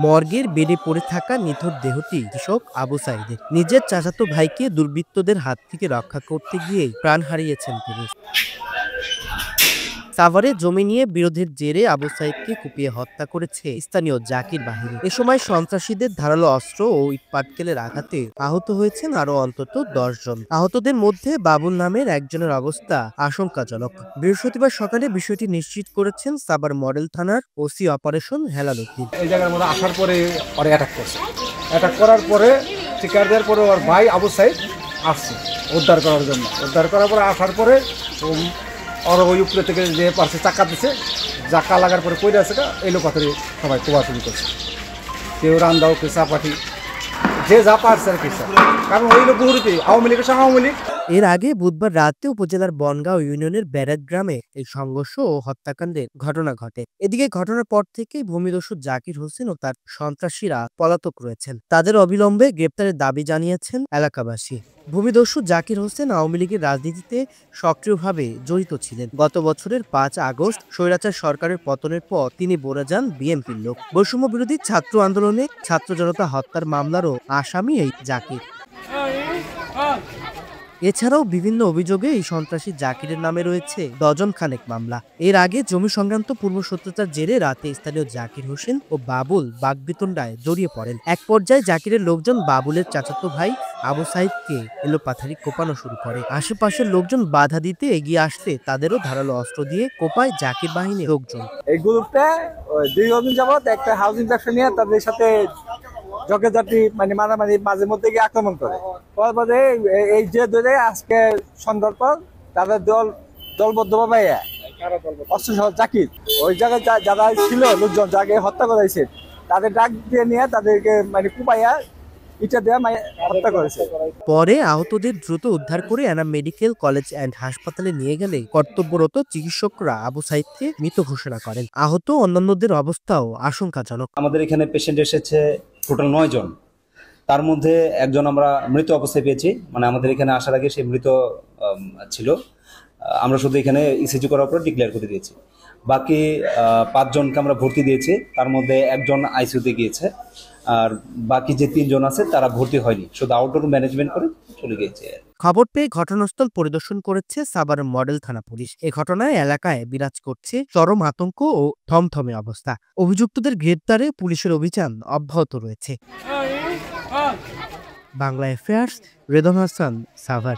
মর্গের বেডে পড়ে থাকা নিথর দেহটি কৃষক আবু সাইদের। নিজের চাচাতো ভাইকে দুর্বৃত্তদের হাত থেকে রক্ষা করতে গিয়ে প্রাণ হারিয়েছেন তিনি। সাভারে জমি নিয়ে বিরোধের জেরে আবু সাইদকে কুপিয়ে হত্যা করেছে স্থানীয় জাকির বাহিনী। এ সময় সন্ত্রাসীদের ধারালো অস্ত্র ও ইটপাটকেলের আঘাতে আহত হয়েছেন আরো অন্তত ১০ জন। আহতদের মধ্যে বাবুল নামের একজনের অবস্থা আশঙ্কাজনক। বৃহস্পতিবার সকালে বিষয়টি নিশ্চিত করেছেন সাভার মডেল থানার ওসি অপারেশন হেলাল উদ্দিন। এই জায়গার মধ্যে আসার পরে ওরা অ্যাটাক করছে। অ্যাটাক করার পরে শিকার দেওয়ার পরে ওর ভাই আবু সাইদ আসছে উদ্ধার করার জন্য। উদ্ধার করার পরে আসার পরে ওর ওই উপরে থেকে যে পারছে চাকা দিছে, চাকা লাগার পরে কইরে আছে এই লোক পাথরে সবাই কোবাচুরি করছে। কেউ রান্দাও কেউ চাপাটি যে যা পারছে আর কি, কারণ ওই লোক বহুরূপী আওয়ামী লীগের সঙ্গে আওয়ামী লীগ। এর আগে বুধবার রাতে উপজেলার বনগাঁও ইউনিয়নের ব্যারাক গ্রামে এই সংঘর্ষ ও হত্যাকাণ্ডের ঘটনা ঘটে। এদিকে ঘটনার পর থেকেই ভূমিদস্যু জাকির হোসেন ও তার সন্ত্রাসীরা পলাতক রয়েছেন। তাদের অবিলম্বে গ্রেপ্তারের দাবি জানিয়েছেন এলাকাবাসী। ভূমিদস্যু জাকির হোসেন আওয়ামী লীগের রাজনীতিতে সক্রিয়ভাবে জড়িত ছিলেন। গত বছরের ৫ আগস্ট স্বৈরাচার সরকারের পতনের পর তিনি বনে যান বিএনপির লোক। বৈষম্য বিরোধী ছাত্র আন্দোলনে ছাত্র জনতা হত্যার মামলারও আসামি এই জাকির। এছাড়াও বিভিন্ন অভিযোগে এই সন্ত্রাসী জাকিরের নামে রয়েছে ডজন খানেক মামলা। এর আগে জমি সংক্রান্ত পূর্বশত্রুতার জেরে রাতে স্থানীয় জাকির হোসেন ও বাবুল বাগবিতণ্ডায় জড়িয়ে পড়েন। এক পর্যায়ে জাকিরের লোকজন বাবুলের চাচাতো ভাই আবু সাইদকে এলোপাথারি কোপানো শুরু করে। আশেপাশের লোকজন বাধা দিতে এগিয়ে আসতে তাদেরও ধারালো অস্ত্র দিয়ে কোপায় জাকির বাহিনীর লোকজন। এই গ্রুপটা দীর্ঘদিন যাবৎ একটা হাউজিং ব্যবসা নিয়ে তাদের সাথে জগেজাতি মানে মাঝামাঝি মাঝে মধ্যে গিয়ে আক্রমণ করে। পরে এই যে ধরে আজকে সন্ধ্যার পর তাদের দলবদ্ধভাবে অস্ত্র সহ জাকির ওই জায়গায় যারা ছিল লোকজন যাকে হত্যা করাইছে তাদের ডাক দিয়ে নিয়ে তাদেরকে মানে কুপাইয়া ইটা দেওয়া হত্যা করেছে। পরে আহতদের দ্রুত উদ্ধার করে এনাম মেডিকেল কলেজ অ্যান্ড হাসপাতালে নিয়ে গেলে কর্তব্যরত চিকিৎসকরা আবু সাইদকে মৃত ঘোষণা করেন। আহত অন্যান্যদের অবস্থাও আশঙ্কাজনক। আমাদের এখানে পেশেন্ট এসেছে টোটাল 9 জন। তার মধ্যে একজন আমরা মৃত অবস্থায় পেয়েছি, মানে আমাদের এখানে আসার আগে সে মৃত ছিল। আমরা শুধু এখানে ইসিজি করার পর ডিক্লেয়ার করে দিয়েছি। বাকি 5 জনকে আমরা ভর্তি দিয়েছি, তার মধ্যে একজন আইসিইউতে গিয়েছে, আর বাকি যে 3 জন আছে তারা ভর্তি হয়নি, শুধু আউটডোর ম্যানেজমেন্ট করে চলে গিয়েছে। খবর পেয়ে ঘটনাস্থল পরিদর্শন করেছে সাভার মডেল থানা পুলিশ। এই ঘটনায় এলাকায় বিরাজ করছে চরম আতঙ্ক ও থমথমে অবস্থা। অভিযুক্তদের গ্রেপ্তারে পুলিশের অভিযান অব্যাহত রয়েছে। বাংলা অ্যাফেয়ার্স, রেদন হাসান, সাভার।